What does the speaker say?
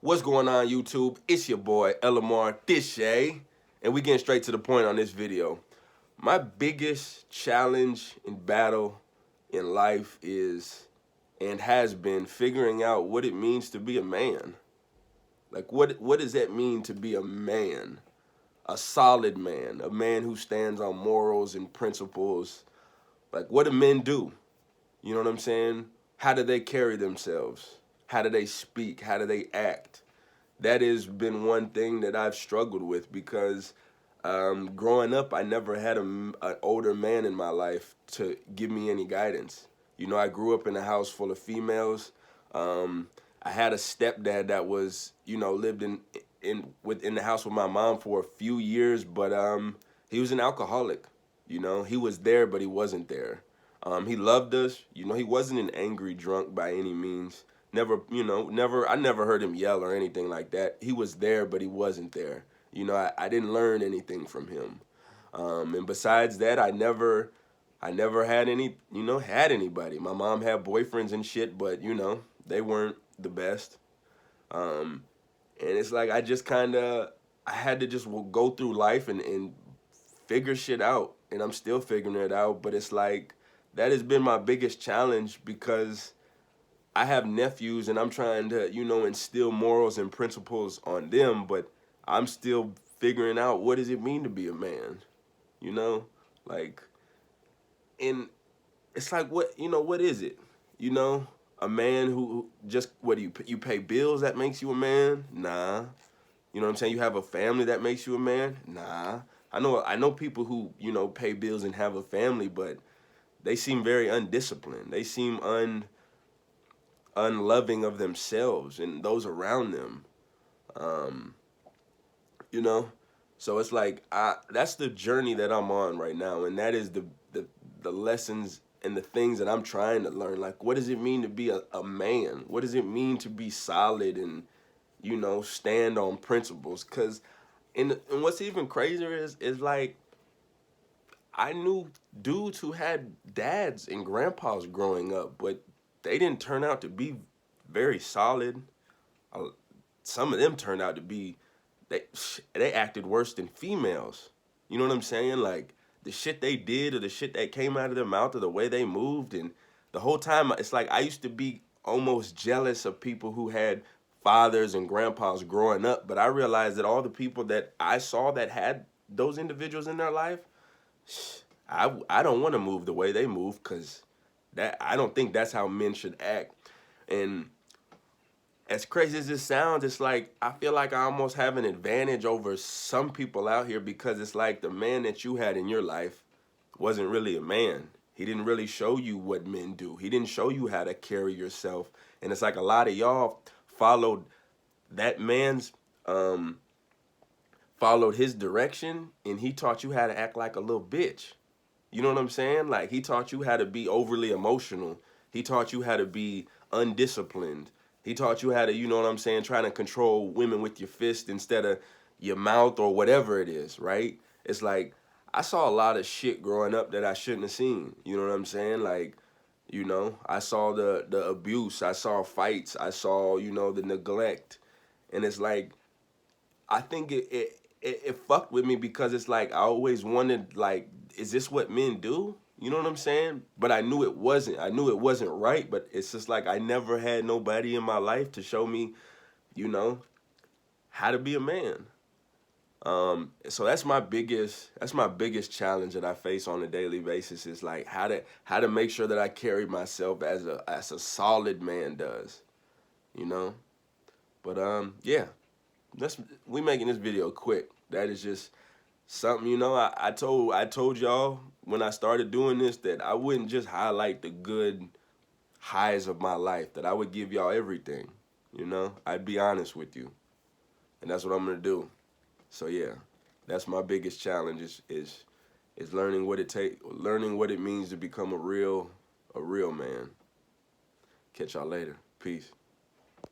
What's going on, YouTube? It's your boy Elamar Dishay, and we getting straight to the point on this video. My biggest challenge and battle in life is and has been figuring out what it means to be a man. Like what does that mean to be a man? A solid man, a man who stands on morals and principles. Like what do men do? You know what I'm saying? How do they carry themselves? How do they speak? How do they act? That has been one thing that I've struggled with because growing up, I never had an older man in my life to give me any guidance. You know, I grew up in a house full of females. I had a stepdad that was, lived in the house with my mom for a few years, but he was an alcoholic. You know, he was there, but he wasn't there. He loved us. You know, he wasn't an angry drunk by any means. Never, I never heard him yell or anything like that. He was there, but he wasn't there. You know, I didn't learn anything from him. And besides that, I never had had anybody. My mom had boyfriends and shit, but, they weren't the best. And it's like I had to just go through life and figure shit out. And I'm still figuring it out, but it's like that has been my biggest challenge because I have nephews and I'm trying to, instill morals and principles on them, but I'm still figuring out what does it mean to be a man, like, and it's like, what is it? A man who just, what do you pay bills that makes you a man? Nah. You know what I'm saying? You have a family that makes you a man? Nah. I know people who, pay bills and have a family, but they seem very undisciplined. They seem unloving of themselves and those around them. So it's like that's the journey that I'm on right now, and that is the lessons and the things that I'm trying to learn. Like, what does it mean to be a man? What does it mean to be solid and stand on principles? Because and what's even crazier is like I knew dudes who had dads and grandpas growing up, but they didn't turn out to be very solid. Some of them turned out to be, they acted worse than females. You know what I'm saying? Like, the shit they did or the shit that came out of their mouth or the way they moved. And the whole time, it's like I used to be almost jealous of people who had fathers and grandpas growing up. But I realized that all the people that I saw that had those individuals in their life, I don't want to move the way they move because I don't think that's how men should act. And as crazy as this sounds, it's like I feel like I almost have an advantage over some people out here because it's like the man that you had in your life wasn't really a man. He didn't really show you what men do. He didn't show you how to carry yourself. And it's like a lot of y'all followed that man's followed his direction, and he taught you how to act like a little bitch. You know what I'm saying? Like, he taught you how to be overly emotional. He taught you how to be undisciplined. He taught you how to, you know what I'm saying, trying to control women with your fist instead of your mouth or whatever it is, right? It's like, I saw a lot of shit growing up that I shouldn't have seen. You know what I'm saying? Like, I saw the abuse. I saw fights. I saw, the neglect. And it's like, I think it fucked with me because it's like I always wondered, like, is this what men do? You know what I'm saying? But I knew it wasn't. I knew it wasn't right, but it's just like I never had nobody in my life to show me, how to be a man. So that's my biggest challenge that I face on a daily basis is like how to make sure that I carry myself as a solid man does, But yeah. We making this video quick. That is just something, I told y'all when I started doing this that I wouldn't just highlight the good highs of my life, that I would give y'all everything, I'd be honest with you. And that's what I'm gonna do. So yeah, that's my biggest challenge is learning what it means to become a real man. Catch y'all later. Peace.